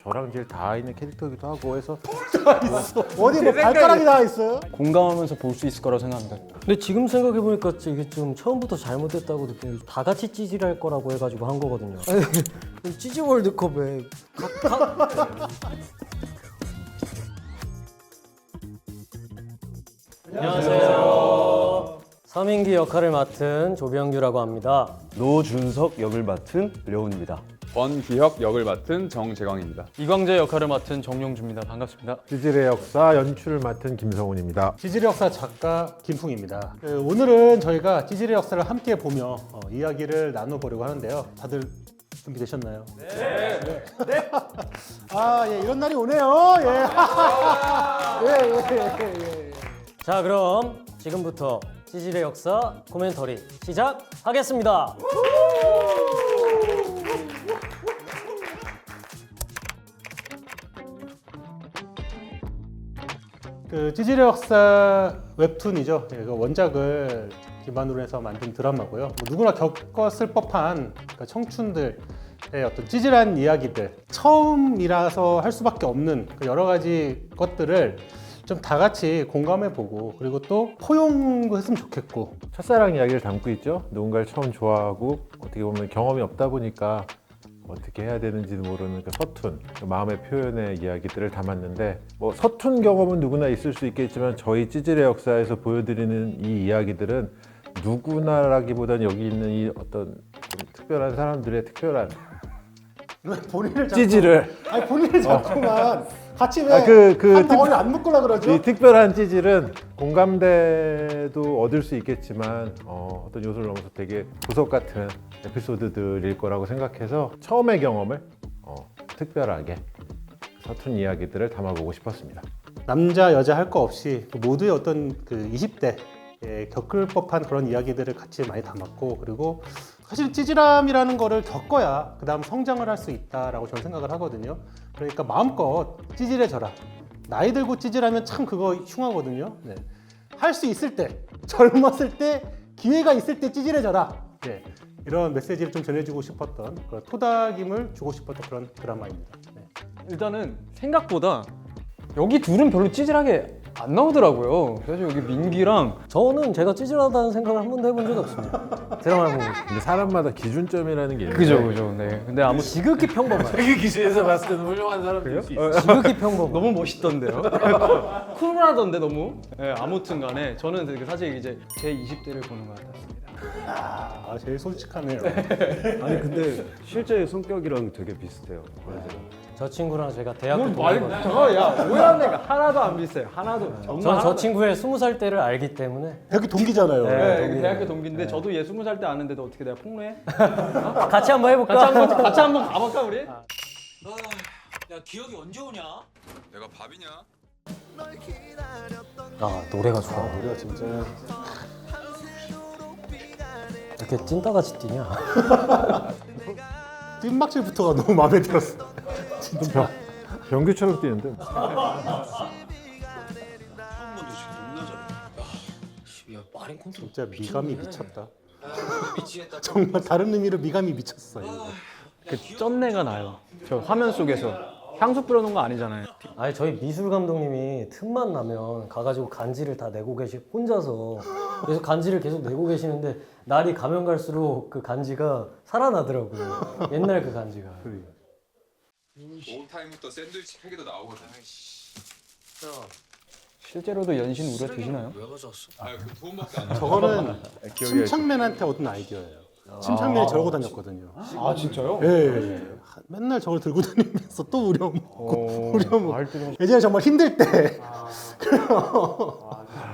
저랑 제일 닿아 있는 캐릭터이기도 하고 해서 어디 뭐 발가락이 다 있어요? 공감하면서 볼 수 있을 거라고 생각합니다. 근데 지금 생각해보니까 이게 좀 처음부터 잘못됐다고 느끼는 게 다 같이 찌질할 거라고 해가지고 한 거거든요. 아니, 찌질 월드컵에 안녕하세요. 서민기 역할을 맡은 조병규라고 합니다. 노준석 역을 맡은 려훈입니다. 권기혁 역을 맡은 정재광입니다. 이광재 역할을 맡은 정용주입니다. 반갑습니다. 찌질의 역사 연출을 맡은 김성훈입니다. 찌질의 역사 작가 김풍입니다. 오늘은 저희가 찌질의 역사를 함께 보며 이야기를 나눠보려고 하는데요. 다들 준비되셨나요? 네. 아, 예, 이런 날이 오네요. 예. 예. 자, 그럼 지금부터 찌질의 역사 코멘터리 시작하겠습니다. 그 찌질의 역사 웹툰이죠. 예, 그 원작을 기반으로 해서 만든 드라마고요. 뭐 누구나 겪었을 법한 그 청춘들의 어떤 찌질한 이야기들, 처음이라서 할 수밖에 없는 그 여러 가지 것들을 좀 다 같이 공감해보고 그리고 또 포용도 했으면 좋겠고. 첫사랑 이야기를 담고 있죠. 누군가를 처음 좋아하고 어떻게 보면 경험이 없다 보니까 어떻게 해야 되는지도 모르는 그 서툰, 그 마음의 표현의 이야기들을 담았는데, 뭐 서툰 경험은 누구나 있을 수 있겠지만 저희 찌질의 역사에서 보여드리는 이 이야기들은 누구나라기보다는 여기 있는 이 어떤 좀 특별한 사람들의 특별한 왜 본인을 찌질을 아니 본인을 자꾸만 같이 왜 아, 한 덩어리 안 묶으려 그러죠? 이 특별한 찌질은 공감대도 얻을 수 있겠지만 어떤 요소를 넘어서 되게 보석 같은 에피소드들일 거라고 생각해서 처음의 경험을 특별하게 서툰 이야기들을 담아보고 싶었습니다. 남자 여자 할 거 없이 모두의 어떤 그 20대에 겪을 법한 그런 이야기들을 같이 많이 담았고, 그리고 사실 찌질함이라는 거를 겪어야 그 다음 성장을 할 수 있다라고 저는 생각을 하거든요. 그러니까 마음껏 찌질해져라. 나이 들고 찌질하면 참 그거 흉하거든요. 네. 할 수 있을 때, 젊었을 때, 기회가 있을 때 찌질해져라. 네. 이런 메시지를 좀 전해주고 싶었던, 그런 토닥임을 주고 싶었던 그런 드라마입니다. 네. 일단은 생각보다 여기 둘은 별로 찌질하게 안 나오더라고요. 그래서 여기 민기랑 저는 제가 찌질하다는 생각을 한 번도 해본 적이 없습니다. 드라마를 보고 있어요. 근데 사람마다 기준점이라는 게 있는데 그죠. 네. 근데 아무 지극히 평범한. 그 기준에서 봤을 때는 훌륭한 사람들일 수 있어요. 지극히 평범한. 너무 멋있던데요. 쿨하던데 너무. 네, 아무튼간에 저는 사실 이제 제 20대를 보는 것 같았습니다. 아, 제일 솔직하네요. 아니 근데 실제 성격이랑 되게 비슷해요. 저 친구랑 제가 대학교 말 동기거든요. 잠깐 야 오해하는 애가 하나도 안 비슷해요. 하나도. 정말 저는 저 하나도. 친구의 20살 때를 알기 때문에 여기 동기잖아요. 네, 대학교 동기인데 저도 얘 20살 때 아는데도 어떻게 내가 폭로해? 같이 한번 해볼까? 같이 한번 가볼까 우리? 야 기억이 언제 오냐? 내가 밥이냐? 아, 노래가 좋아. 노래가 진짜 이렇게 찐따같이 뛰냐? 찐막질부터가 너무 마음에 들었어. 진짜. 병규처럼 뛰는데 처음 본데 지금 너무나 잘해. 야 마린 컨트롤 진짜 미감이 미쳤다. 미치겠다. 정말 다른 의미로 미감이 미쳤어. 이거. 그 쩐내가 나요. 저 화면 속에서 향수 뿌려놓은 거 아니잖아요. 아니, 저희 미술 감독님이 틈만 나면 가가지고 간지를 다 내고 혼자서 계속 간지를 계속 내고 계시는데 날이 가면 갈수록 그 간지가 살아나더라고요. 옛날 그 간지가. 오타임부터 샌드위치 팩에도 나오거든. 실제로도 연신 우려 드시나요? 왜 가져왔어? 아그 돈밖에 안 나. 저거는 침착맨한테 얻은 아이디어예요. 침착맨이 저러고 다녔거든요. 아 진짜요? 예. 맨날 저걸 들고 다니면서 또 우려먹고 우려먹고. 말들은 예전에 정말 힘들 때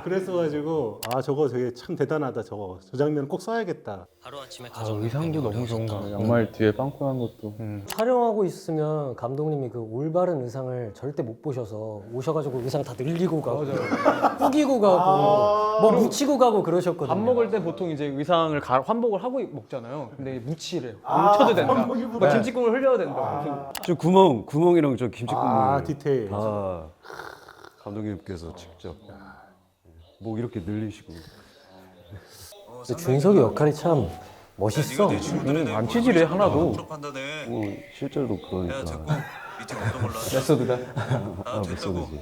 그랬어가지고 아 저거 되게 참 대단하다. 저거 저 장면 꼭 써야겠다. 하루아침에 의상도 너무 좋은가. 양말 뒤에 빵꾸난 것도. 촬영하고 있으면 감독님이 그 올바른 의상을 절대 못 보셔서 오셔가지고 의상 다 늘리고 가고 꾸기고 가고 뭐 묻히고 가고 그러셨거든요. 밥 먹을 때 보통 이제 의상을 환복을 하고 먹잖아요. 근데 묻히래요. 묻혀도 된다. 환복 일부러. 뭐 김치국물 흘려야 된다. 저 구멍이랑 저 김치국물 아 디테일. 다 감독님께서 직접 뭐 이렇게 늘리시고. 근데 준석이 역할이 참 멋있어. 안 치질해 하나도. 판단해. 뭐 실제로도 야 그러니까. 자꾸 밑에 검도 몰라. 메소드가 메소드지.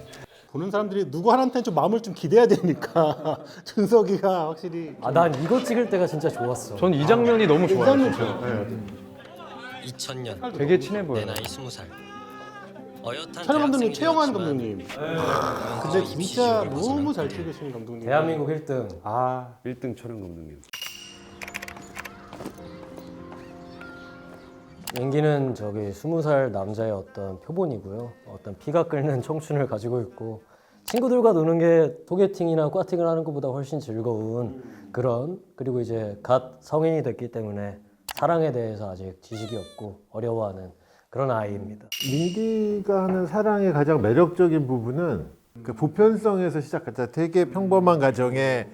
보는 사람들이 누구 하나한테는 좀 마음을 좀 기대야 되니까 준석이가 확실히 아, 난 이거 찍을 때가 진짜 좋았어. 전 이 장면이 너무 좋아요. 장면 진짜. 좋아요. 2000년 되게 친해 보여. 내 나이 20살. 어엿한 촬영 감독님 대학생이 최영환 되었지만 감독님. 근데 진짜 너무 잘 찍으시는 감독님. 대한민국 1등. 아 1등 촬영 감독님. 연기는 저기 20살 남자의 어떤 표본이고요. 어떤 피가 끓는 청춘을 가지고 있고 친구들과 노는 게 소개팅이나 꽈팅을 하는 것보다 훨씬 즐거운 그런, 그리고 이제 갓 성인이 됐기 때문에 사랑에 대해서 아직 지식이 없고 어려워하는 그런 아이입니다. 민기가 하는 사랑의 가장 매력적인 부분은 그 보편성에서 시작하자 되게 평범한 가정에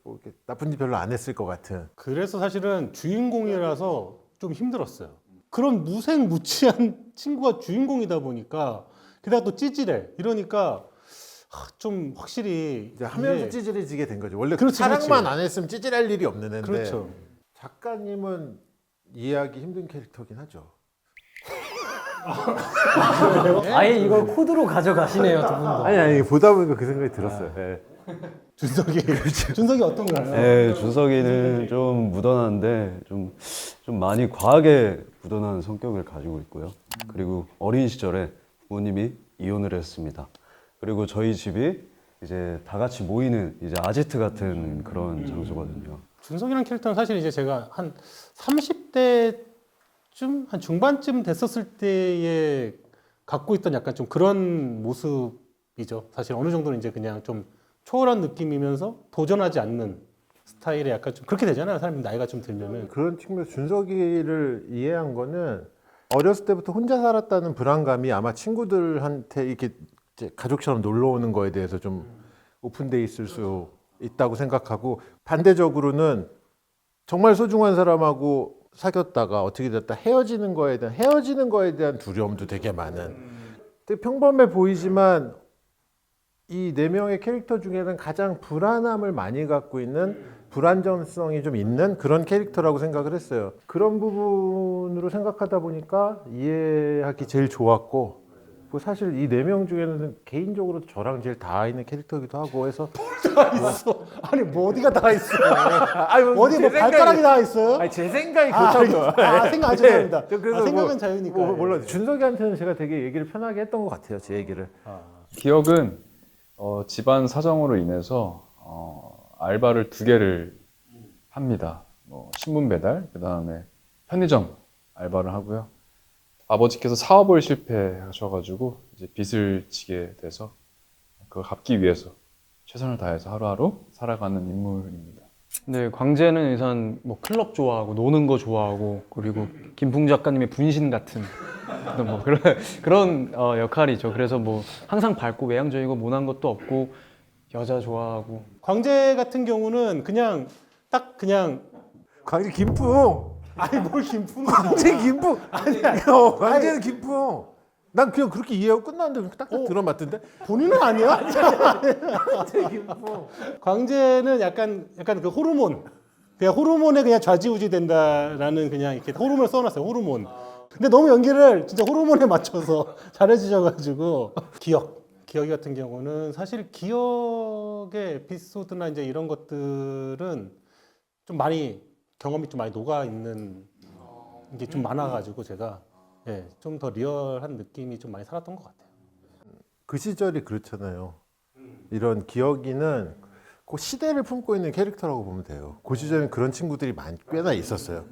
뭐 이렇게 나쁜 짓 별로 안 했을 것 같은. 그래서 사실은 주인공이라서 좀 힘들었어요. 그런 무색무취한 친구가 주인공이다 보니까 게다가 또 찌질해. 이러니까 좀 확실히 이제 하면서 이게- 찌질해지게 된 거죠. 원래 그렇지, 사랑만 그렇지. 안 했으면 찌질할 일이 없는 애인데 그렇죠. 작가님은 이해하기 힘든 캐릭터긴 하죠. 아예 이걸 코드로 가져가시네요, 두 분도. 아니 보다 보니까 그 생각이 들었어요. 예. 준석이 준석이 어떤가요? 네, 준석이는 좀 묻어나는데 좀 많이 과하게 묻어나는 성격을 가지고 있고요. 그리고 어린 시절에 부모님이 이혼을 했습니다. 그리고 저희 집이 이제 다 같이 모이는 이제 아지트 같은 그런 장소거든요. 준석이라는 캐릭터는 사실 이제 제가 한 30대쯤 한 중반쯤 됐었을 때에 갖고 있던 약간 좀 그런 모습이죠. 사실 어느 정도는 이제 그냥 좀 초월한 느낌이면서 도전하지 않는 스타일의 약간 좀 그렇게 되잖아요. 사람이 나이가 좀 들면은. 그런 측면에서 준석이를 이해한 거는 어렸을 때부터 혼자 살았다는 불안감이 아마 친구들한테 이렇게 이제 가족처럼 놀러 오는 거에 대해서 좀 오픈돼 있을 수 있다고 생각하고, 반대적으로는 정말 소중한 사람하고 사귀었다가 어떻게 됐다 헤어지는 거에 대한 두려움도 되게 많은. 되게 평범해 보이지만 이 네 명의 캐릭터 중에는 가장 불안함을 많이 갖고 있는, 불안정성이 좀 있는 그런 캐릭터라고 생각을 했어요. 그런 부분으로 생각하다 보니까 이해하기 제일 좋았고, 뭐 사실 이 네 명 중에는 개인적으로 저랑 제일 닿아 있는 캐릭터이기도 하고 해서. 다 있어. 아니 뭐 어디가 다 있어? 아니, 어디 뭐 발가락이 다 있어요? 아니 제 생각이 그렇다고. 생각 죄송합니다. 그래서 생각은 자유니까. 몰라. 준석이한테는 제가 되게 얘기를 편하게 했던 것 같아요. 제 얘기를. 기억은 집안 사정으로 인해서 알바를 2개를 합니다. 신문 배달, 그 다음에 편의점 알바를 하고요. 아버지께서 사업을 실패하셔가지고 이제 빚을 지게 돼서 그걸 갚기 위해서 최선을 다해서 하루하루 살아가는 인물입니다. 네, 광재는 일단 뭐 클럽 좋아하고 노는 거 좋아하고, 그리고 김풍 작가님의 분신 같은 뭐 그런 역할이죠. 그래서 뭐 항상 밝고 외향적이고 모난 것도 없고 여자 좋아하고. 광재 같은 경우는 그냥 딱 그냥 광재 김풍. 아니 뭘 김풍 광재 김풍. 광재는 김풍. 난 그냥 그렇게 이해하고 끝났는데 딱딱 들어맞던데. 본인은 아니야? 광재는 약간 그 호르몬, 그냥 호르몬에 그냥 좌지우지 된다라는 그냥 이렇게 호르몬을 써놨어요. 호르몬. 근데 너무 연기를 진짜 호르몬에 맞춰서 잘해주셔가지고 기억이 같은 경우는 사실 기억의 에피소드나 이제 이런 것들은 좀 많이 경험이 좀 많이 녹아 있는 게 좀 많아가지고 제가 좀 더 리얼한 느낌이 좀 많이 살았던 것 같아요. 그 시절이 그렇잖아요. 이런 기억이는 그 시대를 품고 있는 캐릭터라고 보면 돼요. 그 시절엔 그런 친구들이 꽤나 있었어요.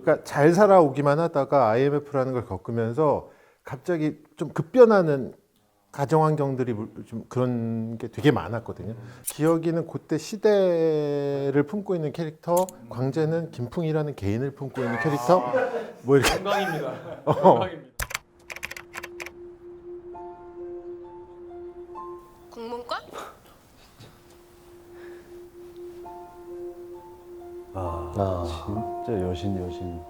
그러니까 잘 살아오기만 하다가 IMF라는 걸 겪으면서 갑자기 좀 급변하는 가정 환경들이 좀 그런 게 되게 많았거든요. 기억이는 그때 시대를 품고 있는 캐릭터, 광재는 김풍이라는 개인을 품고 있는 캐릭터. 뭐 이렇게. 영광입니다. 국문과? 진짜 여신.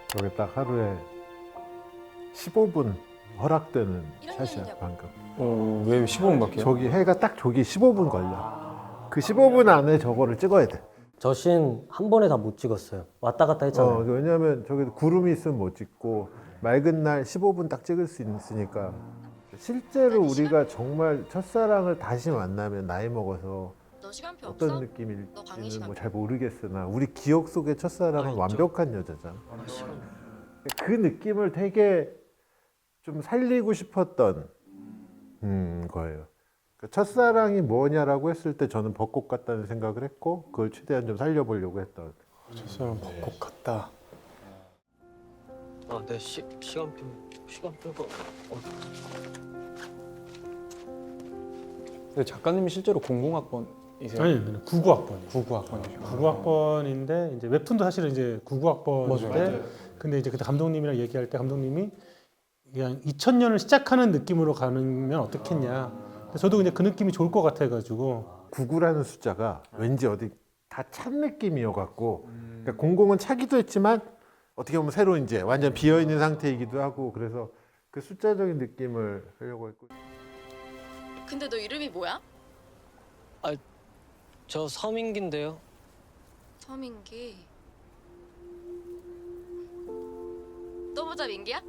저게 딱 하루에 15분 허락되는 이런 샷이야 얘기냐고. 방금. 왜 15분밖에? 저기 해가 딱 저기 15분 걸려. 그 15분 안에 저거를 찍어야 돼. 저 씬 한 번에 다 못 찍었어요. 왔다 갔다 했잖아요. 왜냐하면 저기 구름이 있으면 못 찍고 맑은 날 15분 딱 찍을 수 있으니까 실제로 우리가 정말 첫사랑을 다시 만나면 나이 먹어서 너 시간표 어떤 없어? 너 강의 느낌일지는 시간 뭐 잘 모르겠으나 우리 기억 속의 첫사랑은 있죠. 완벽한 여자잖아. 아, 시간. 그 느낌을 되게 좀 살리고 싶었던 거예요. 그러니까 첫사랑이 뭐냐라고 했을 때 저는 벚꽃 같다는 생각을 했고 그걸 최대한 좀 살려보려고 했던. 첫사랑 벚꽃 같다. 아, 내 시간표가 근데 작가님이 실제로 공공학번이세요? 아니, 99학번이에요. 99학번이죠. 99학번인데 이제 웹툰도 사실은 이제 99학번인데 맞아요. 근데 이제 그때 감독님이랑 얘기할 때 감독님이 그냥 2000년을 시작하는 느낌으로 가면 어떻겠냐. 근데 저도 그냥 그 느낌이 좋을 것 같아가지고 99라는 숫자가 왠지 어디 다 찬 느낌이어갖고 그러니까 공공은 차기도 했지만 어떻게 보면 새로 이제 완전 비어있는 상태이기도 하고 그래서 그 숫자적인 느낌을 하려고 했고 근데 너 이름이 뭐야? 저 서민기인데요. 서민기. 또 보자 민기야?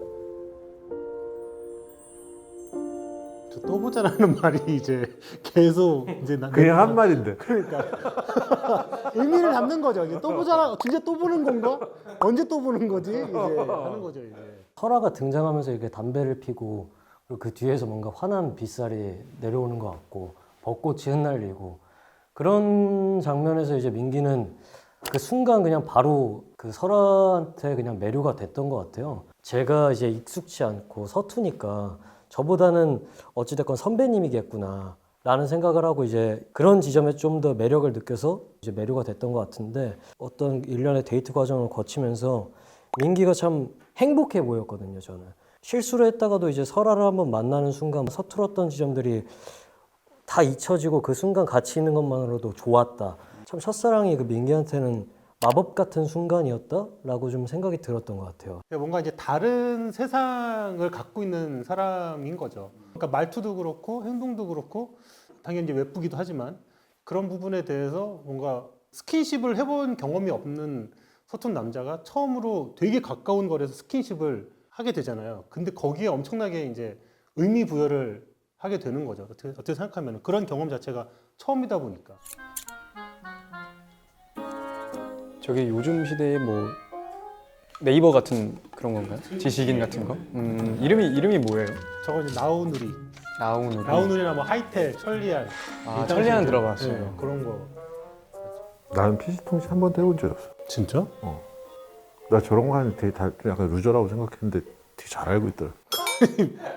저 또 보자라는 말이 이제 계속 이제 그냥 한 말인데 의미를 담는 거죠. 이게 또 보자라 진짜 또 보는 건가? 언제 또 보는 거지? 이제 하는 거죠 이제. 설아가 등장하면서 이렇게 담배를 피고 그리고 그 뒤에서 뭔가 환한 빗살이 내려오는 것 같고 벚꽃이 흩날리고 그런 장면에서 이제 민기는 그 순간 그냥 바로 그 설아한테 그냥 매료가 됐던 것 같아요. 제가 이제 익숙치 않고 서투니까 저보다는 어찌됐건 선배님이겠구나 라는 생각을 하고 이제 그런 지점에 좀 더 매력을 느껴서 이제 매료가 됐던 것 같은데 어떤 일련의 데이트 과정을 거치면서 민기가 참 행복해 보였거든요. 저는 실수를 했다가도 이제 설아를 한번 만나는 순간 서툴었던 지점들이 다 잊혀지고 그 순간 같이 있는 것만으로도 좋았다. 참 첫사랑이 그 민기한테는 마법 같은 순간이었다라고 좀 생각이 들었던 것 같아요. 뭔가 이제 다른 세상을 갖고 있는 사람인 거죠. 그러니까 말투도 그렇고 행동도 그렇고 당연히 이제 외쁘기도 하지만 그런 부분에 대해서 뭔가 스킨십을 해본 경험이 없는 서툰 남자가 처음으로 되게 가까운 거리에서 스킨십을 하게 되잖아요. 근데 거기에 엄청나게 이제 의미 부여를 하게 되는 거죠. 어떻게 생각하면 그런 경험 자체가 처음이다 보니까. 저게 요즘 시대에 뭐 네이버 같은 그런 건가요? 지식인 같은 거? 이름이 뭐예요? 저거 이제 나우누리, 나우누리. 나우누리나 뭐 하이텔, 천리안. 아, 천리안 들어봤어요. 네, 그런 거. 나는 PC통신 한 번도 해본 적이 없어. 진짜? 나 저런 거 하는 되게 약간 루저라고 생각했는데 되게 잘 알고 있더라.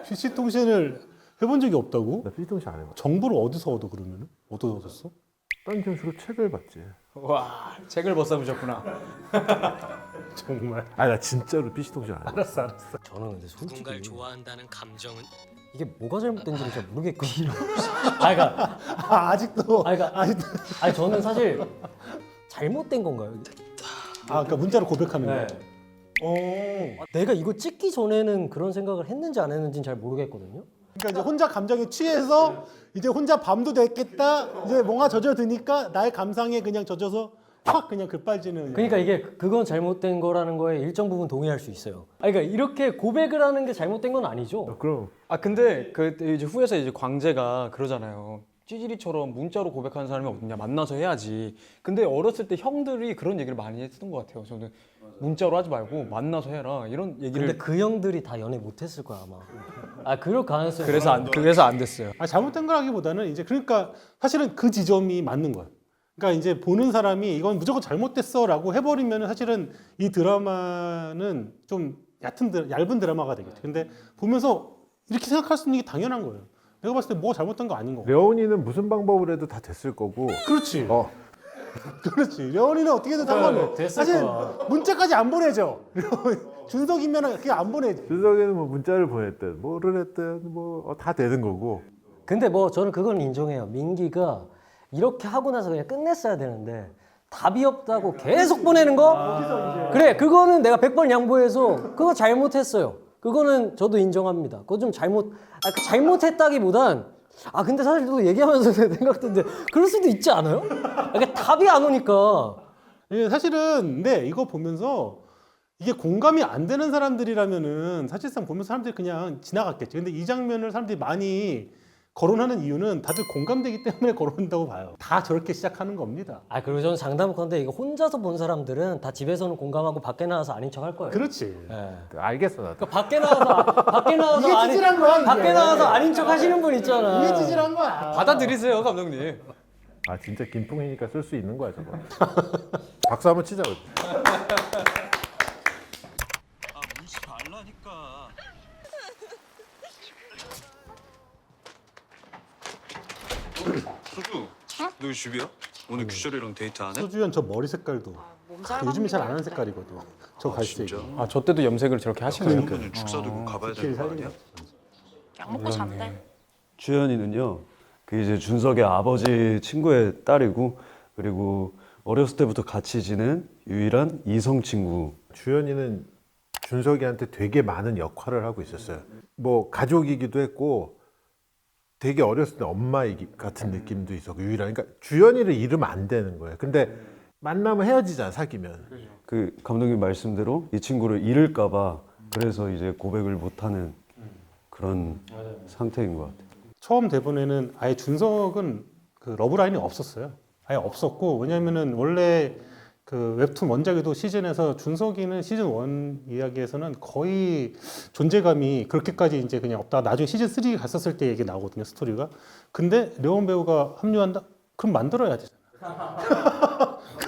PC 통신을 해본 적이 없다고? 나 PC통신 안 해봐. 정보를 어디서 얻어 그러면은? 어디서 얻었어? 딴 지금 주로 책을 봤지. 와, 책을 벗어보셨구나. 정말. 아니 나 진짜로 PC통신 안 해. 알았어. 저는 근데 솔직히 누군가를 좋아한다는 감정은 이게 뭐가 잘못된지를 잘 모르겠거든요. 그러니까 아직도. 아직도. 아니 저는 사실 잘못된 건가요? 이게? 그러니까 문자로 고백하는 거야. 내가 이거 찍기 전에는 그런 생각을 했는지 안 했는지는 잘 모르겠거든요. 그러니까 이제 혼자 감정에 취해서 이제 혼자 밤도 됐겠다. 이제 뭔가 젖어드니까 나의 감상에 그냥 젖어서 확 그냥 급발지는. 그러니까 이게 그건 잘못된 거라는 거에 일정 부분 동의할 수 있어요. 아니, 그러니까 이렇게 고백을 하는 게 잘못된 건 아니죠. 그럼 아 근데 그 이제 후에서 이제 광재가 그러잖아요. 찌질이처럼 문자로 고백하는 사람이 어딨냐, 만나서 해야지. 근데 어렸을 때 형들이 그런 얘기를 많이 했던 것 같아요. 저는 문자로 하지 말고 만나서 해라 이런 얘기를. 근데 그 형들이 다 연애 못했을 거야 아마. 그럴 가능성이. 그래서 안 됐어요. 잘못된 거라기보다는 이제 그러니까 사실은 그 지점이 맞는 거야. 그러니까 이제 보는 사람이 이건 무조건 잘못됐어라고 해버리면 사실은 이 드라마는 좀 얇은 드라마가 되겠죠. 근데 보면서 이렇게 생각할 수 있는 게 당연한 거예요. 내가 봤을 때 뭐가 잘못된 거 아닌 거고. 레온이는 무슨 방법을 해도 다 됐을 거고. 그렇지. 어. 그렇지. 레온이는 어떻게든 상관없어. 됐을 사실 거야. 문자까지 안 보내죠. 준석이면 그게 안 보내지. 준석이는 뭐 문자를 보냈든 뭐를 했든 뭐 다 되는 거고. 근데 뭐 저는 그건 인정해요. 민기가 이렇게 하고 나서 그냥 끝냈어야 되는데 답이 없다고 계속 보내는 거? 그래, 그거는 내가 100번 양보해서 그거 잘못했어요. 그거는 저도 인정합니다. 그거 좀 그 잘못했다기보단 근데 사실 또 얘기하면서 생각했는데 그럴 수도 있지 않아요? 그러니까 답이 안 오니까. 사실은 근데 이거 보면서 이게 공감이 안 되는 사람들이라면은 사실상 보면서 사람들이 그냥 지나갔겠지. 근데 이 장면을 사람들이 많이 거론하는 이유는 다들 공감되기 때문에 거론한다고 봐요. 다 저렇게 시작하는 겁니다. 아 그리고 저는 장담컨대 이거 혼자서 본 사람들은 다 집에서는 공감하고 밖에 나와서 아닌 척 할 거예요. 그렇지. 예. 알겠어 나도. 그러니까 밖에 나와서 이게 아닌- 찌질한 거야, 이게. 밖에 나와서 아닌 척 하시는 분 있잖아. 이게 찌질한 거야. 받아들이세요, 감독님. 아 진짜 김풍이니까 쓸 수 있는 거야 저거. 박수 한번 치자. 아 물지 말라니까. 소주, 너 집이야? 오늘 규철이랑 데이트 안 해? 소주연 저 머리 색깔도 요즘에 잘 안 하는 색깔이거든. 저 갈색. 진짜? 아, 저 때도 염색을 저렇게 하시네요. 그러면 죽 사두고 가봐야 스킬 되는 거 살린 아니야? 거. 약 먹고 잔대. 주연이는요, 그 이제 준석의 아버지 친구의 딸이고, 그리고 어렸을 때부터 같이 지낸 유일한 이성 친구. 주연이는 준석이한테 되게 많은 역할을 하고 있었어요. 뭐 가족이기도 했고 되게 어렸을 때 엄마 같은 느낌도 있었고 유일한. 그러니까 주연이를 잃으면 안 되는 거예요. 근데 만나면 헤어지잖아 사귀면. 그 감독님 말씀대로 이 친구를 잃을까봐 그래서 이제 고백을 못하는 그런 상태인 것 같아요. 처음 대본에는 아예 준석은 그 러브라인이 없었어요. 아예 없었고 왜냐면은 원래 그 웹툰 원작에도 시즌에서 준석이는 시즌 1 이야기에서는 거의 존재감이 그렇게까지 이제 그냥 없다가 나중에 시즌 3 갔었을 때 얘기 나오거든요 스토리가. 근데 려원 배우가 합류한다? 그럼 만들어야 되잖아.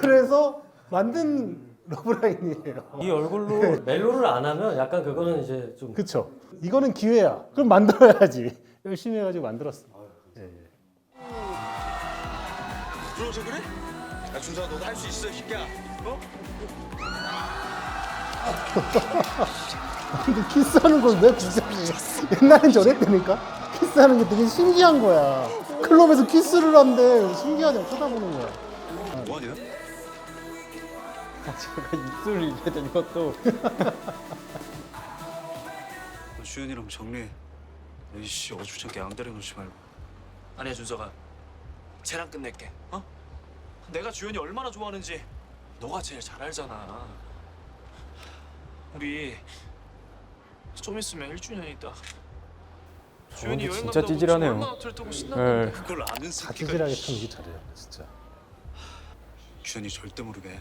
그래서 만든 러브라인이에요. 이 얼굴로 멜로를 안 하면 약간 그거는 이제 좀 그쵸? 이거는 기회야. 그럼 만들어야지. 열심히 해가지고 만들었어. 그러서 그래? 야 준서야 너도 할 수 있어 이 새끼야. 어? 근데 키스하는 걸 왜 부정해? 옛날엔 저랬다니까? 키스하는 게 되게 신기한 거야. 클럽에서 키스를 한대. 신기하냐고 쳐다보는 거야. 뭐하냐? 제가 입술을 입게 된 것도 너 주연이랑 정리해. 이씨 어줍잖게 양다리 놓지 말고. 아니야 준서가 쟤랑 끝낼게. 어? 내가 주연이 얼마나 좋아하는지 너가 제일 잘 알잖아. 우리 좀 있으면 1주년이다. 주연이 여행 진짜 간다고 찌질하네요. 얼마나 들뜨고 신났는데. 네. 그걸 아는 다 새끼가. 찌질하게 참 이게 잘해요. 진짜. 주연이 절대 모르게.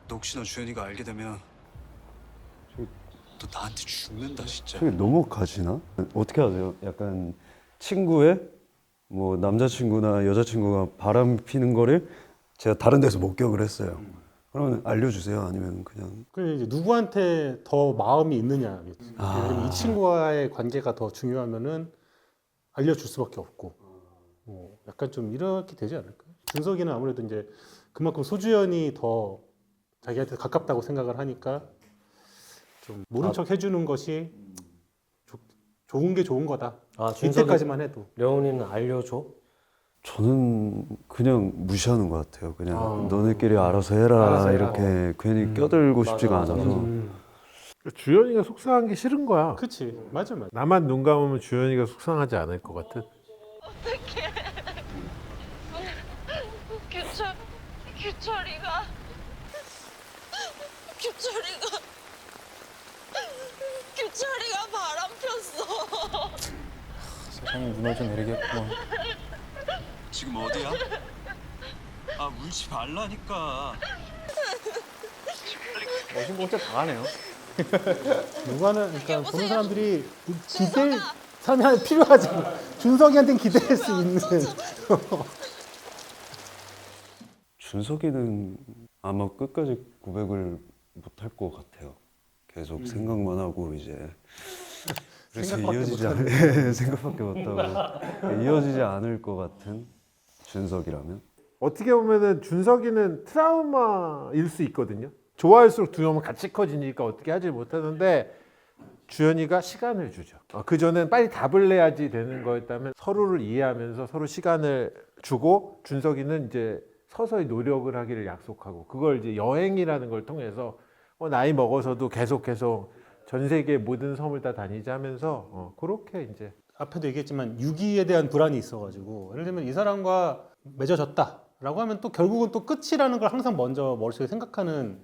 너 혹시나 주연이가 알게 되면 너 나한테 죽는다 진짜. 저게 너무 가시나? 어떻게 하세요? 약간 친구의 뭐 남자친구나 여자친구가 바람 피는 거를 제가 다른 데서 목격을 했어요. 그러면 알려주세요? 아니면 그냥 그 이제 누구한테 더 마음이 있느냐. 예를 들면 이 친구와의 관계가 더 중요하면은 알려줄 수밖에 없고. 뭐 약간 좀 이렇게 되지 않을까요? 준석이는 아무래도 이제 그만큼 소주연이 더 자기한테 가깝다고 생각을 하니까 좀 모른 척 해주는 것이 좋은 게 좋은 거다. 아 준석이 이때까지만 해도. 려운이는 알려줘. 저는 그냥 무시하는 것 같아요. 그냥 너네끼리 알아서 해라, 알아서 해라. 이렇게 괜히 껴들고 싶지가 맞아, 않아서. 주연이가 속상한 게 싫은 거야. 그치. 맞아. 나만 눈 감으면 주연이가 속상하지 않을 것 같은. 규철이가 바람 폈어. 세상이 무너져 내리겠구만. 지금 어디야? 아 울지 말라니까. 진짜 다 하네요. 누가는 그러니까 보는 사람들이 기대 사람이 하나 필요하잖아. 준석이한테는 기대할 수 있는. 준석이는 아마 끝까지 고백을 못할 것 같아요. 계속 생각만 하고 이제 그래서 생각밖에 이어지지 않을 생각밖에 못하고 이어지지 않을 것 같은 준석이라면. 어떻게 보면은 준석이는 트라우마일 수 있거든요. 좋아할수록 두려움은 같이 커지니까 어떻게 하지 못하는데 주연이가 시간을 주죠. 그 전엔 빨리 답을 내야지 되는 거였다면 서로를 이해하면서 서로 시간을 주고 준석이는 이제 서서히 노력을 하기를 약속하고 그걸 이제 여행이라는 걸 통해서 나이 먹어서도 계속 전 세계 모든 섬을 다 다니자 하면서 그렇게 이제 앞에도 얘기했지만 유기에 대한 불안이 있어가지고 예를 들면 이 사람과 맺어졌다라고 하면 또 결국은 또 끝이라는 걸 항상 먼저 머릿속에 생각하는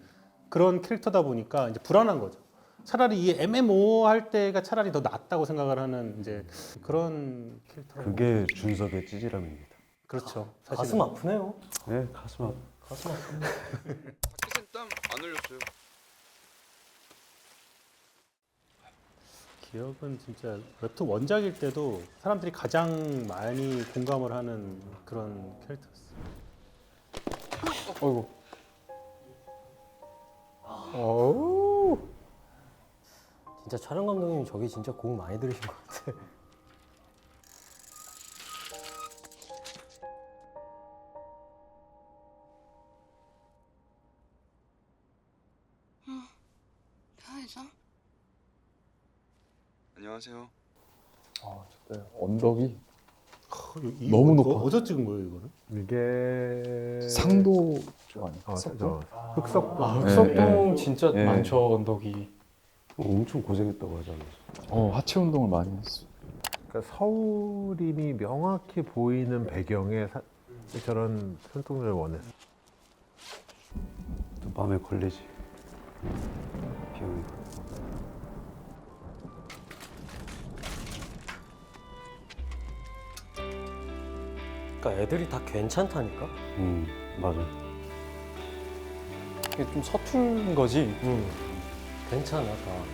그런 캐릭터다 보니까 이제 불안한 거죠. 차라리 이 MMO 할 때가 차라리 더 낫다고 생각을 하는 이제 그런 캐릭터. 그게 준석의 찌질함입니다. 그렇죠. 가슴 아프네요. 네, 가슴 아프. 가슴 아프네. 박기생 땀안 흘렸어요. 기억은 진짜 웹툰 원작일 때도 사람들이 가장 많이 공감을 하는 그런 캐릭터였어요. 어이구. 어우. 진짜 촬영 감독님 저기 진짜 공 많이 들으신 것 같아. 편의점? 안녕하세요. 아, 진짜 언덕이 이거 너무 높아. 어디서 찍은 거예요, 이거는? 이게 상도 쪽 아니야? 흑석동. 흑석동 진짜 네. 많죠 언덕이. 엄청 고생했다고 하잖아요. 하체 운동을 많이 했어. 그러니까 서울임이 명확히 보이는 배경에 저런 손동작을 원했어. 또 밤에 걸리지. 비용이. 그러니까 애들이 다 괜찮다니까. 맞아. 이게 좀 서툰 거지. 괜찮아 다.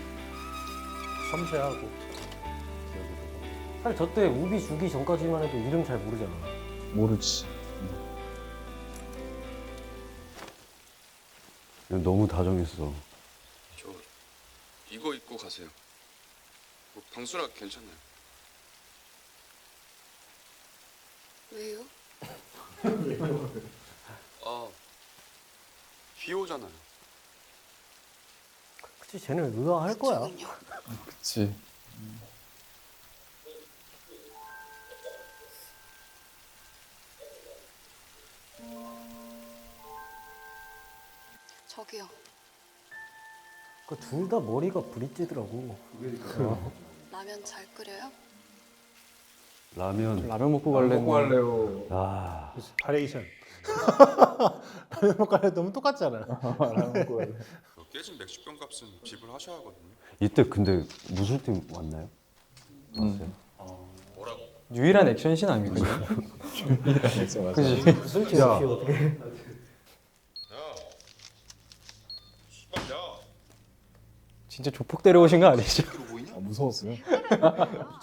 섬세하고. 사실 저 때 우비 주기 전까지만 해도 이름 잘 모르잖아. 모르지. 너무 다정했어. 저 이거 입고 가세요. 뭐 방수락 괜찮나요? 왜요? 아, 비 오잖아요. 그치 쟤는 의아할 거야. 그쪽은요? 그치. 저기요. 그 둘 다 머리가 브릿지더라고. 라면 잘 끓여요? 라면. 라면 먹고 갈래. 할래요. 아, 바레이션. 라면 먹고 너무 똑같잖아. 깨진 맥주병 값은 지불하셔야 하거든요. 이때 근데 무술팀 왔나요? 왔어요. 유일한 액션씬 아닙니까? 그지. 무슨 팀 없이 어떻게? 진짜 조폭 데려오신 거 아니죠? 무서웠어요.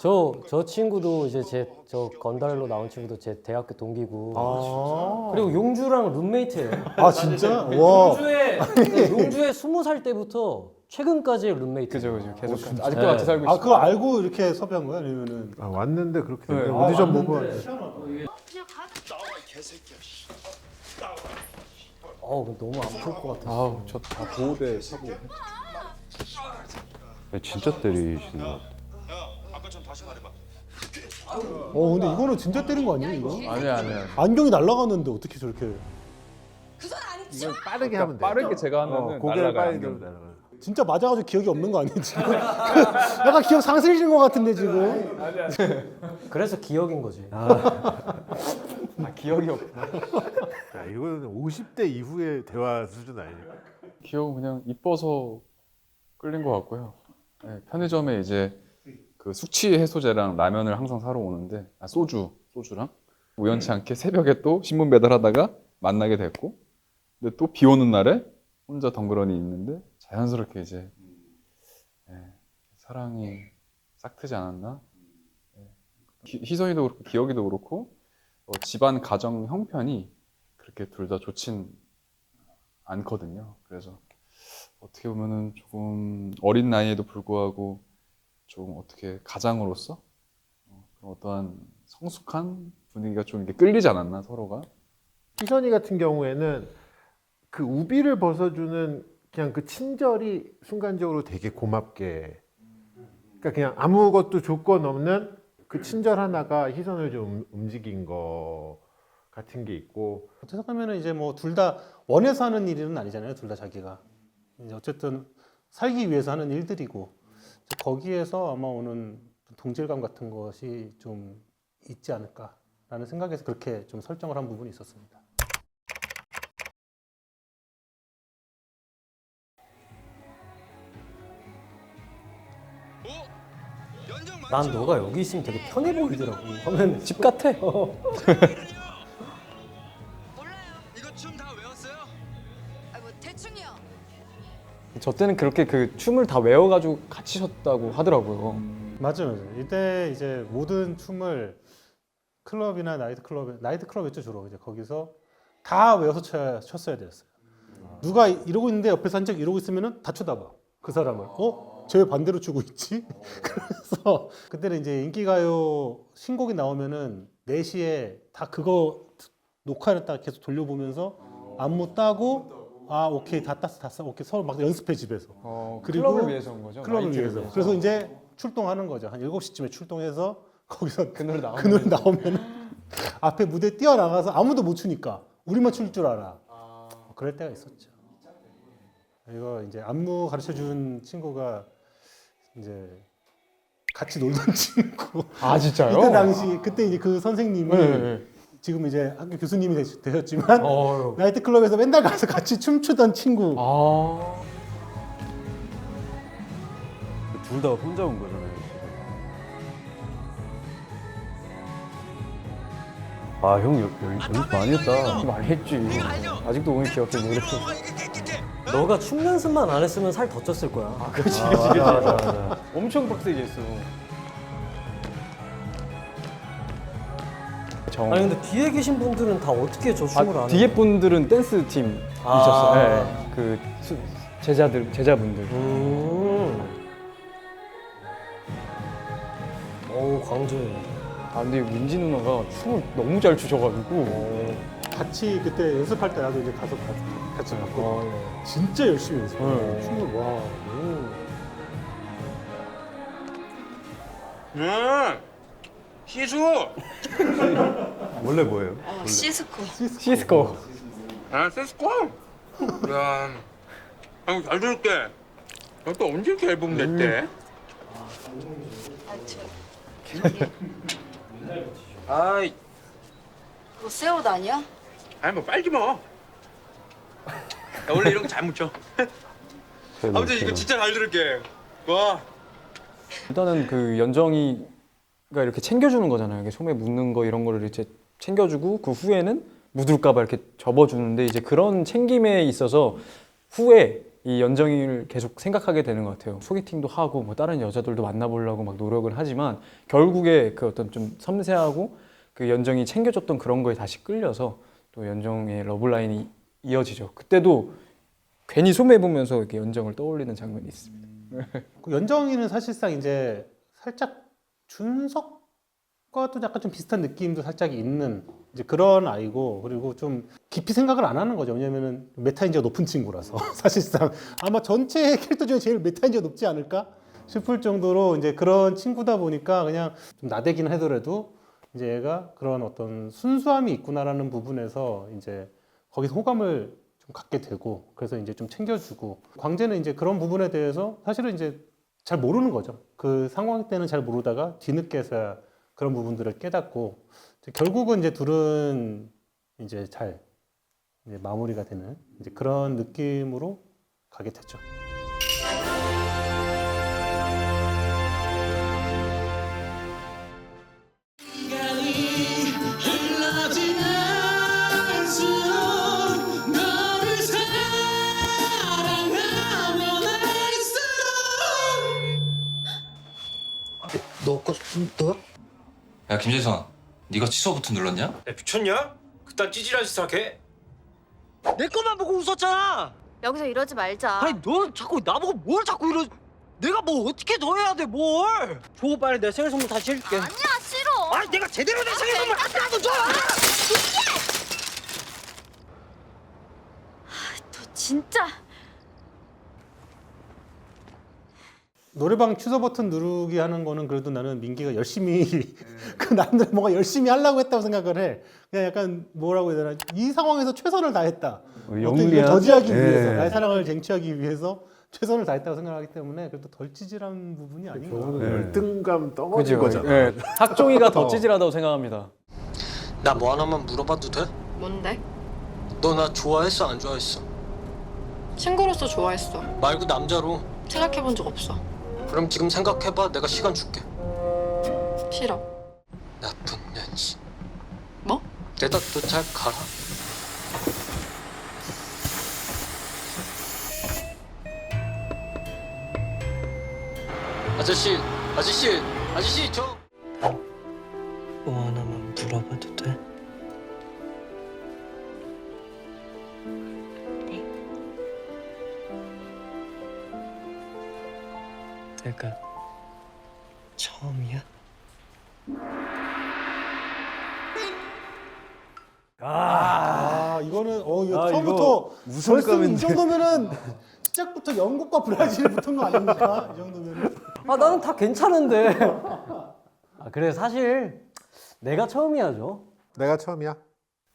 저 친구도 이제 저 건달로 나온 친구도 제 대학교 동기고. 그리고 용주랑 룸메이트예요. 아 진짜? 와. 용주에 20살 때부터 최근까지의 룸메이트. 그죠. 계속 아직도 네. 같이 살고 있어. 아 그거 알고 이렇게 섭외한 거야? 아니면은? 아, 왔는데 그렇게 네. 오디션 보고 너무 아플 것 같아. 아우 저 보호대 사고. 진짜 때리시는 것 같아. 아까 좀 다시 말해봐. 근데 이거는 진짜 때린 거 아니에요? 이거? 아니야. 안경이 날아갔는데 어떻게 저렇게? 그손 아니지? 이걸 빠르게 하면 돼. 빠르게 제가 하면은 고개를 날아가요, 빨리 안경. 들고. 진짜 맞아가지고 기억이 없는 거 아니에요 지금? 약간 기억 상실해진 것 같은데 지금? 그래서 기억인 거지. 기억이 없. 야, 이거는 50대 이후의 대화 수준 아니니까. 기억은 그냥 이뻐서 끌린 것 같고요. 네, 편의점에 이제 그 숙취 해소제랑 라면을 항상 사러 오는데 소주랑 우연치 않게 새벽에 또 신문 배달하다가 만나게 됐고, 근데 또 비 오는 날에 혼자 덩그러니 있는데 자연스럽게 이제 사랑이 싹트지 않았나? 희선이도 그렇고 기억이도 그렇고 집안 가정 형편이 그렇게 둘 다 좋진 않거든요. 그래서 어떻게 보면은 조금 어린 나이에도 불구하고 좀 어떻게 가장으로서 그런 어떠한 성숙한 분위기가 좀 이렇게 끌리지 않았나 서로가. 희선이 같은 경우에는 그 우비를 벗어주는 그냥 그 친절이 순간적으로 되게 고맙게, 그러니까 그냥 아무것도 조건 없는 그 친절 하나가 희선을 좀 움직인 거 같은 게 있고. 어떻게 보면은 이제 뭐 둘 다 원해서 하는 일은 아니잖아요. 둘 다 자기가 이제 어쨌든 살기 위해서 하는 일들이고 거기에서 아마 오는 동질감 같은 것이 좀 있지 않을까라는 생각에서 그렇게 좀 설정을 한 부분이 있었습니다. 난 너가 여기 있으면 되게 편해 보이더라고. 화면에 집 같아. 몰라요. 이거 춤 다 외웠어요? 뭐 대충이요. 저 때는 그렇게 그 춤을 다 외워가지고 같이 췄다고 하더라고요. 맞아요. 이때 이제 모든 춤을 클럽이나 나이트클럽이었죠 주로. 이제 거기서 다 외워서 췄어야 됐어요. 누가 이러고 있는데 옆에서 한 적 이러고 있으면은 다 쳐다봐 그 사람을. 쟤 왜 반대로 추고 있지? 그래서 그때는 이제 인기가요 신곡이 나오면은 4시에 다 그거 녹화를 딱 계속 돌려보면서 안무 따고 오케이 다 땄어 오케이 서로 막 연습해 집에서. 그리고 클럽을 위해서 온 거죠. 클럽을 나이트를 위해서. 그래서 이제 출동하는 거죠. 한 7시쯤에 출동해서 거기서 그 노래 나오면 그 노래 나오면 앞에 무대 뛰어나가서 아무도 못 추니까 우리만 출 줄 알아. 그럴 때가 있었죠. 이거 이제 안무 가르쳐 준 친구가 이제 같이 놀던 친구. 아 진짜요? 이때 당시 그때 이제 그 선생님이 네. 지금 이제 학교 교수님이 되셨지만 어. 나이트클럽에서 맨날 가서 같이 춤추던 친구. 아. 둘 다 혼자 온 거잖아요. 형 연습 많이 했다. 많이 했지. 아직도 오늘 기억해 노래. 너가 춤 연습만 안 했으면 살 더 쪘을 거야. 그렇지. 맞아. 엄청 빡세게 했어. 아니 근데 뒤에 계신 분들은 다 어떻게 저 춤을 안 해? 뒤에 분들은 댄스 팀 있었어요. 네. 그 제자분들. 광주. 근데 민지 누나가 춤을 너무 잘 추셔가지고. 같이 그때 연습할 때 나도 이제 가서 같이 봤거든. 진짜 열심히 연습해. 춤을 와. 시수. 원래 뭐예요? 시스코. 시스코. 시스코. 야, 잘 들을게. 너 또 언제 이렇게 앨범 냈대? 아이, 그거 새 옷 아니야? 뭐 빨지 뭐. 나 원래 이런 거 잘 묻혀. 아무튼 이거 진짜 잘 들을게. 와. 일단은 그 연정이가 이렇게 챙겨주는 거잖아요. 이게 소매 묻는 거 이런 거를 이제 챙겨주고 그 후에는 묻을까봐 이렇게 접어주는데 이제 그런 챙김에 있어서 후에 이 연정이를 계속 생각하게 되는 것 같아요. 소개팅도 하고 뭐 다른 여자들도 만나보려고 막 노력을 하지만 결국에 그 어떤 좀 섬세하고 그 연정이 챙겨줬던 그런 거에 다시 끌려서 또 연정의 러블라인이 이어지죠. 그때도 괜히 소매 보면서 이렇게 연정을 떠올리는 장면이 있습니다. 그 연정이는 사실상 이제 살짝 준석과도 약간 좀 비슷한 느낌도 살짝 있는 이제 그런 아이고, 그리고 좀 깊이 생각을 안 하는 거죠. 왜냐면은 메타인지가 높은 친구라서 사실상 아마 전체 캐릭터 중에 제일 메타인지가 높지 않을까 싶을 정도로 이제 그런 친구다 보니까 그냥 좀 나대긴 하더라도 이제 얘가 그런 어떤 순수함이 있구나라는 부분에서 이제 거기서 호감을 좀 갖게 되고, 그래서 이제 좀 챙겨주고, 광재는 이제 그런 부분에 대해서 사실은 이제 잘 모르는 거죠. 그 상황 때는 잘 모르다가 뒤늦게서야 그런 부분들을 깨닫고, 결국은 이제 둘은 이제 잘 이제 마무리가 되는 이제 그런 느낌으로 가게 됐죠. 야 김재선, 네가 취소 버튼 눌렀냐? 야, 미쳤냐? 그딴 찌질한 짓 하게? 내 것만 보고 웃었잖아. 여기서 이러지 말자. 아니 너 자꾸 나보고 뭘 자꾸 이러? 내가 뭐 어떻게 더 해야 돼 뭘? 줘 빨리 내 생일 선물 다시 해줄게. 아니야, 싫어. 아니 내가 제대로 내 생일 선물 하나도 줘. 너 진짜. 노래방 취소 버튼 누르기 하는 거는 그래도 나는 민기가 열심히 그 남들 뭔가 열심히 하려고 했다고 생각을 해. 그냥 약간 뭐라고 해야 되나, 이 상황에서 최선을 다했다. 어떤 걸 영리한? 저지하기 예. 위해서, 나의 사랑을 쟁취하기 위해서 최선을 다했다고 생각하기 때문에 그래도 덜 찌질한 부분이 아닌가. 열등감 덩어리인 거잖아. 네. 학종이가 더 찌질하다고 생각합니다. 나 뭐 하나만 물어봐도 돼? 뭔데? 너 나 좋아했어 안 좋아했어? 친구로서 좋아했어. 말고 남자로. 생각해본 적 없어. 그럼 지금 생각해봐. 내가 시간 줄게. 싫어. 나쁜 년씨. 뭐? 내다 너 잘 가라. 아저씨 저. 뭐 하나만 물어봐도 돼? 내가 처음이야? 이거는 이거 아, 처음부터 이거 무슨 결승 이 감인데. 정도면은 시작부터 영국과 브라질 붙은 거 아닙니까? 이 정도면은. 아 나는 다 괜찮은데. 아 그래 사실 내가 처음이야죠. 내가 처음이야.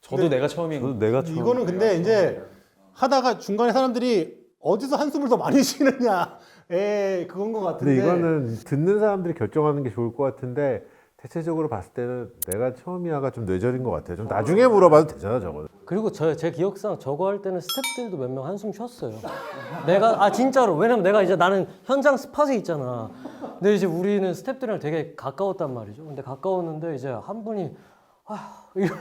저도 내가 처음인 저도 내가 처음. 이거는 근데 이제 하다가 중간에 사람들이 어디서 한숨을 더 많이 쉬느냐에 그건 것 같은데. 근데 이거는 듣는 사람들이 결정하는 게 좋을 것 같은데 대체적으로 봤을 때는 내가 처음이야가 좀 뇌절인 것 같아요. 좀 나중에 물어봐도 되잖아 저거. 그리고 제 기억상 저거 할 때는 스태프들도 몇 명 한숨 쉬었어요. 내가 진짜로 왜냐면 내가 이제 나는 현장 스팟에 있잖아. 근데 이제 우리는 스태프들이랑 되게 가까웠단 말이죠. 근데 가까웠는데 이제 한 분이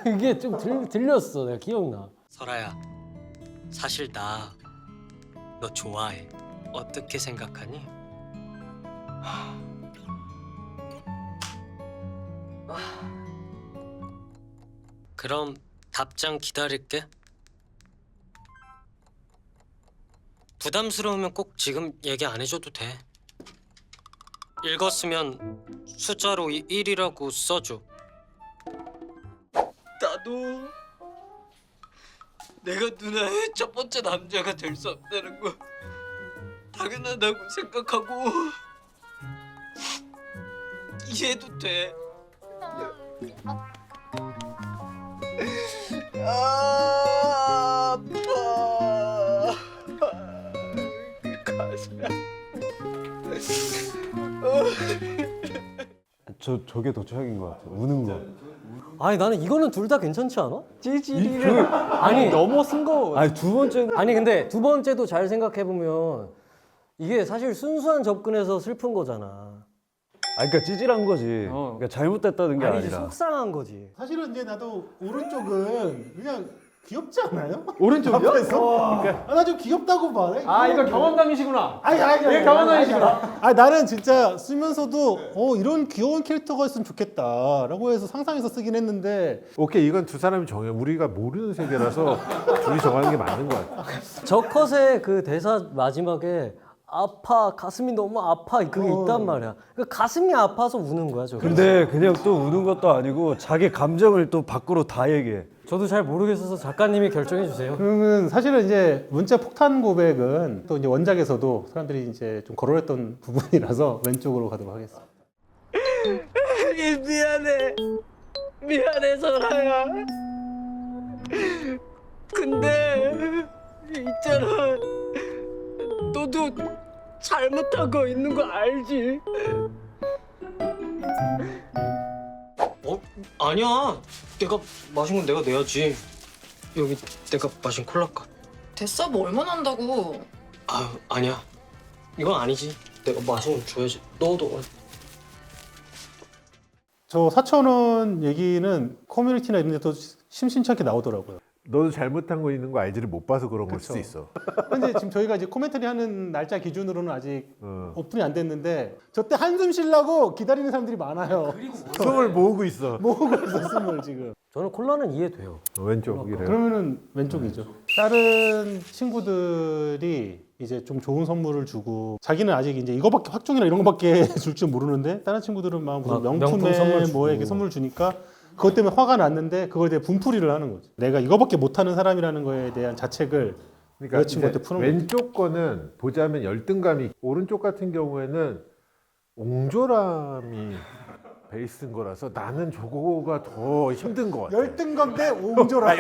이게 좀 들렸어. 내가 기억나. 설아야, 사실 나 너 좋아해. 어떻게 생각하니? 그럼 답장 기다릴게. 부담스러우면 꼭 지금 얘기 안 해줘도 돼. 읽었으면 숫자로 1이라고 써줘. 나도 내가 누나의 첫 번째 남자가 될 수 없다는 거 당연하다고 생각하고 이해도 돼. 아파. 가슴이 저게 더 최악인 것 같아요. 우는 거. 아니 나는 이거는 둘 다 괜찮지 않아? 찌질이를 아니 너무 쓴 거. 아니 두 번째. 아니 근데 두 번째도 잘 생각해 보면 이게 사실 순수한 접근에서 슬픈 거잖아. 그러니까 찌질한 거지. 그러니까 잘못됐다는 게 아니지 아니라. 속상한 거지. 사실은 이제 나도 오른쪽은 그냥 귀엽지 않아요? 오른쪽이요? 나 좀 귀엽다고 봐. 이거 경험담이시구나. 아니, 이게 경험담이시구나. 아니 나는 진짜 쓰면서도 이런 귀여운 캐릭터가 있으면 좋겠다라고 해서 상상해서 쓰긴 했는데 오케이 이건 두 사람이 정해. 우리가 모르는 세계라서 둘이 정하는 게 맞는 것 같아. 저 컷의 그 대사 마지막에 아파 가슴이 너무 아파 그게 있단 말이야. 그 가슴이 아파서 우는 거야 저거. 근데 그냥 또 우는 것도 아니고 자기 감정을 또 밖으로 다 얘기해. 저도 잘 모르겠어서 작가님이 결정해 주세요. 그러면 사실은 이제 문자 폭탄 고백은 또 이제 원작에서도 사람들이 이제 좀 거론했던 부분이라서 왼쪽으로 가도록 하겠습니다. 미안해 설아야. 근데 있잖아, 너도 잘못한 거 있는 거 알지? 아니야. 내가 마신 건 내가 내야지. 여기 내가 마신 콜라값. 됐어, 뭐 얼마나 한다고. 아니야. 이건 아니지. 내가 마신 건 줘야지. 너도. 저 4,000원 얘기는 커뮤니티나 이런 데도 심심치 않게 나오더라고요. 너도 잘못한 거 있는 거 알지를 못 봐서 그런 걸 그쵸. 수도 있어. 현재 지금 저희가 이제 코멘터리 하는 날짜 기준으로는 아직 오픈이 안 됐는데 저 때 한숨 쉬려고 기다리는 사람들이 많아요. 숨을 모으고 있어. 모으고 있어 숨을 지금. 저는 콜라는 이해돼요. 왼쪽이래요. 그러면은 왼쪽이죠. 다른 친구들이 이제 좀 좋은 선물을 주고 자기는 아직 이제 이거밖에 확정이나 이런 거밖에 줄 줄 모르는데 다른 친구들은 막 무슨 명품 명품에 선물 주고. 뭐에 이렇게 선물 주니까 그것 때문에 화가 났는데 그거에 대해 분풀이를 하는 거지. 내가 이거밖에 못하는 사람이라는 거에 대한 자책을 그러니까 여자친구한테 푸는 거지. 왼쪽 거는 보자면 열등감이 있고 오른쪽 같은 경우에는 옹졸함이 베이스인 거라서 나는 저거가 더 힘든 것 같아. 열등감 대 옹졸함.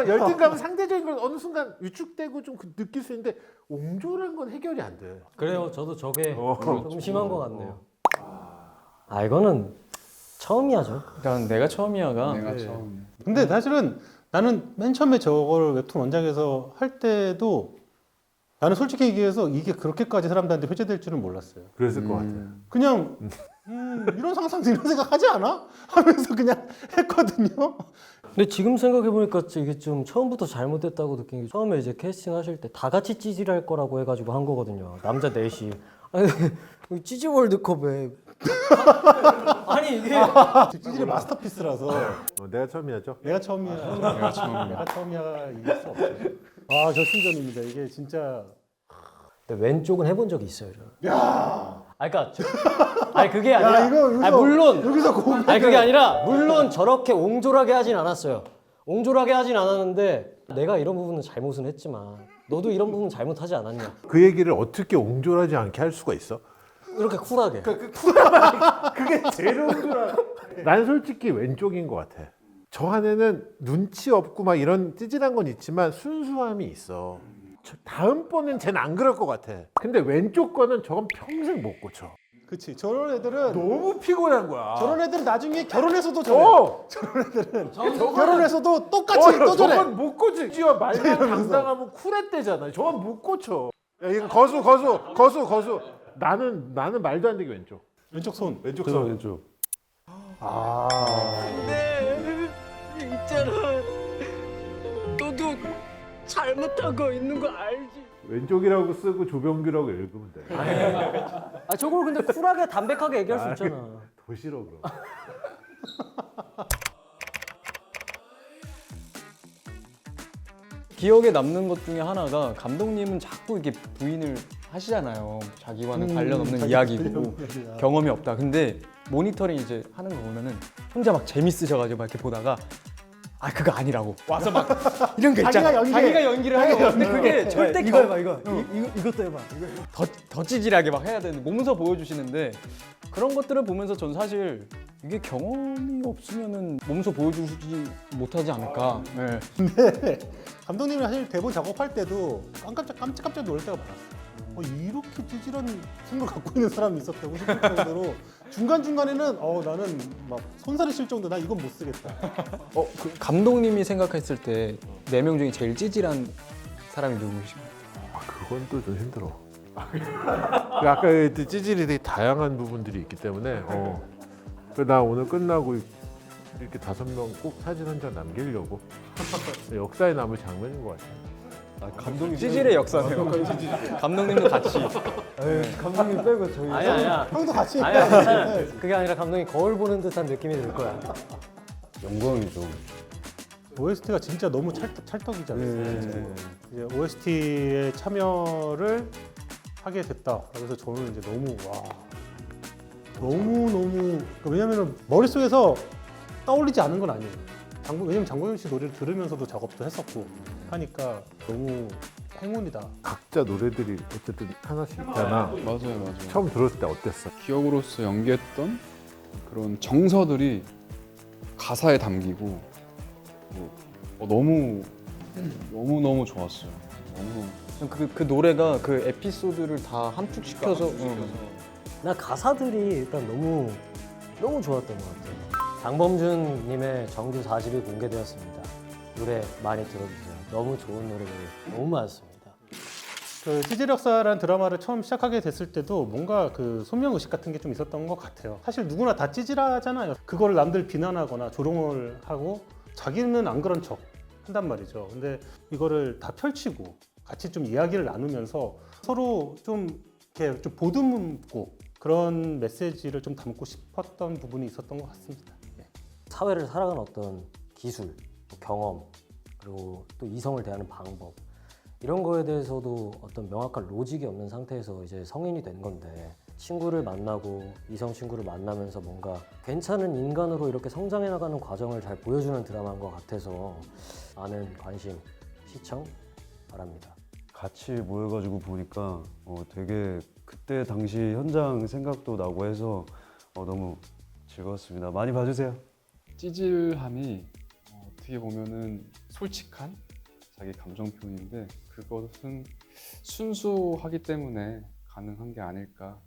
열등감은 상대적인 걸 어느 순간 위축되고 좀 느낄 수 있는데 옹졸한 건 해결이 안 돼. 그래요. 저도 저게 좀 심한 것 같네요. 이거는 처음이야죠. 일단 내가 처음이야가. 내가 처음. 근데 사실은 나는 맨 처음에 저걸 웹툰 원작에서 할 때도 나는 솔직히 얘기해서 이게 그렇게까지 사람들한테 회자될 줄은 몰랐어요. 그랬을 것 같아요. 그냥 이런 상상 이런 생각 하지 않아? 하면서 그냥 했거든요. 근데 지금 생각해보니까 이게 좀 처음부터 잘못됐다고 느낀 게 처음에 이제 캐스팅 하실 때 다 같이 찌질할 거라고 해가지고 한 거거든요. 남자 넷이. 아니 찌질 월드컵에 아니 이게 찌질의 마스터피스라서 내가 처음이었죠. 내가 처음이야. 내가 처음이야. 내가 처음이야 이길 수 없어. 아 결승전입니다. 이게 진짜. 근데 왼쪽은 해본 적이 있어요. 저는. 야. 아니 그러니까 아니 그게 아니라 이거 여기서, 아니 물론 여기서 고백. 아니 그게 아니라 물론 저렇게 옹졸하게 하진 않았어요. 옹졸하게 하진 않았는데 내가 이런 부분은 잘못은 했지만 너도 이런 부분 잘못하지 않았냐. 그 얘기를 어떻게 옹졸하지 않게 할 수가 있어? 이렇게 쿨하게. 그게 제일 옹졸한. 난 솔직히 왼쪽인 것 같아. 저 안에는 눈치 없고 막 이런 찌질한 건 있지만 순수함이 있어. 다음번엔 쟤는 안 그럴 것 같아. 근데 왼쪽 거는 저건 평생 못 고쳐. 그치. 저런 애들은 너무 피곤한 거야. 저런 애들은 나중에 결혼해서도 저래. 저런 애들은 저건- 결혼해서도 똑같이 또 저래. 저건 못 고치. 지와 말만 당당하면 쿨했대잖아. 저건 못 고쳐. 야, 이거 거수. 나는 말도 안 되게 왼쪽. 왼쪽 손. 왼쪽 저도 손. 왼쪽. 근데 있잖아. 너도 잘못한 거 있는 거 알지? 왼쪽이라고 쓰고 조병규라고 읽으면 돼. 아 저걸 근데 쿨하게 담백하게 얘기할 수 있잖아. 더 싫어 그럼. 기억에 남는 것 중에 하나가 감독님은 자꾸 이렇게 부인을 하시잖아요. 자기와는 관련 없는 이야기고 경험이 없다. 근데 모니터링 이제 하는 거 보면은 혼자 막 재밌으셔가지고 막 이렇게 보다가 아 그거 아니라고 와서 막 이런 거 있잖아. 자기가 연기를 하고 근데 그게 절대 이거 해봐 이거. 이것도 해봐. 더 찌질하게 막 해야 되는데 몸소 보여주시는데 그런 것들을 보면서 전 사실 이게 경험이 없으면은 몸소 보여주지 못하지 않을까. 네. 근데 감독님이 사실 대본 작업할 때도 깜짝깜짝 놀랄 때가 많았어요. 이렇게 찌질한 생각을 갖고 있는 사람이 있었다고 싶을 정도로 중간중간에는 나는 막 손살이 칠 정도 나 이건 못 쓰겠다. 그 감독님이 생각했을 때 4명 중에 제일 찌질한 사람이 누구신가요? 그건 또 좀 힘들어. 아까 그 찌질이 되게 다양한 부분들이 있기 때문에 나 오늘 끝나고 이렇게 5명 꼭 사진 한 장 남기려고 역사에 남을 장면인 것 같아요. 감독이 찌질의 역사네요. 감독님도 같이. 감독님 빼고 저희. 아니야. 형도 같이. 아니야. 괜찮아. 그게 아니라 감독님 거울 보는 듯한 느낌이 들 거야. 영광이죠. OST가 진짜 너무 찰떡이지 않았어요. 이제 OST에 참여를 하게 됐다. 그래서 저는 이제 너무 왜냐면은 머릿속에서 떠올리지 않은 건 아니에요. 왜냐면 장범준 씨 노래를 들으면서도 작업도 했었고 하니까 너무 행운이다. 각자 노래들이 어쨌든 하나씩 있잖아. 맞아요. 처음 들었을 때 어땠어? 기억으로서 연기했던 그런 정서들이 가사에 담기고 너무 좋았어요. 그 노래가 그 에피소드를 다 함축시켜서 나 가사들이 일단 너무 좋았던 것 같아요. 장범준님의 정규 4집이 공개되었습니다. 노래 많이 들어주세요. 너무 좋은 노래들이 너무 많습니다. 그 찌질 역사라는 드라마를 처음 시작하게 됐을 때도 뭔가 그 소명의식 같은 게 좀 있었던 것 같아요. 사실 누구나 다 찌질하잖아요. 그거를 남들 비난하거나 조롱을 하고 자기는 안 그런 척 한단 말이죠. 근데 이거를 다 펼치고 같이 좀 이야기를 나누면서 서로 좀 이렇게 좀 보듬고 그런 메시지를 좀 담고 싶었던 부분이 있었던 것 같습니다. 사회를 살아가는 어떤 기술, 경험, 그리고 또 이성을 대하는 방법 이런 거에 대해서도 어떤 명확한 로직이 없는 상태에서 이제 성인이 된 건데 친구를 만나고 이성 친구를 만나면서 뭔가 괜찮은 인간으로 이렇게 성장해 나가는 과정을 잘 보여주는 드라마인 것 같아서 많은 관심, 시청 바랍니다. 같이 모여가지고 보니까 되게 그때 당시 현장 생각도 나고 해서 너무 즐거웠습니다. 많이 봐주세요. 찌질함이 어떻게 보면은 솔직한 자기 감정 표현인데 그것은 순수하기 때문에 가능한 게 아닐까.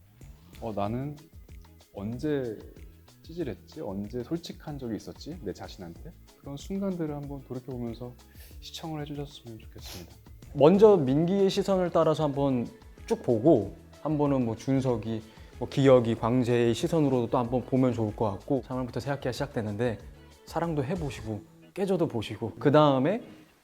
나는 언제 찌질했지? 언제 솔직한 적이 있었지? 내 자신한테? 그런 순간들을 한번 돌이켜보면서 시청을 해주셨으면 좋겠습니다. 먼저 민기의 시선을 따라서 한번 쭉 보고 한 번은 뭐 준석이, 뭐 기혁이, 광재의 시선으로도 또 한번 보면 좋을 것 같고 3월부터 새 학기가 시작되는데 사랑도 해보시고 깨져도 보시고 그 다음에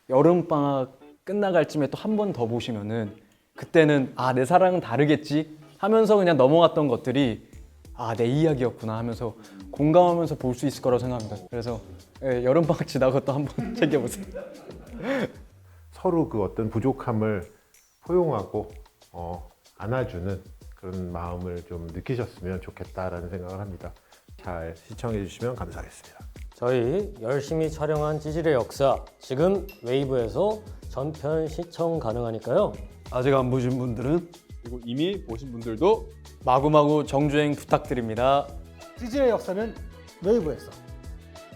여름방학 끝나갈 쯤에 또 한 번 더 보시면은 그때는 아, 내 사랑은 다르겠지 하면서 그냥 넘어갔던 것들이 아, 내 이야기였구나 하면서 공감하면서 볼 수 있을 거라고 생각합니다. 그래서 여름방학 지나고 또 한번 챙겨보세요. 서로 그 어떤 부족함을 포용하고 안아주는 그런 마음을 좀 느끼셨으면 좋겠다라는 생각을 합니다. 잘 시청해 주시면 감사하겠습니다. 저희 열심히 촬영한 찌질의 역사 지금 웨이브에서 전편 시청 가능하니까요. 아직 안 보신 분들은 그리고 이미 보신 분들도 마구마구 정주행 부탁드립니다. 찌질의 역사는 웨이브에서.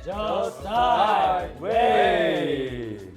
Just Time Way.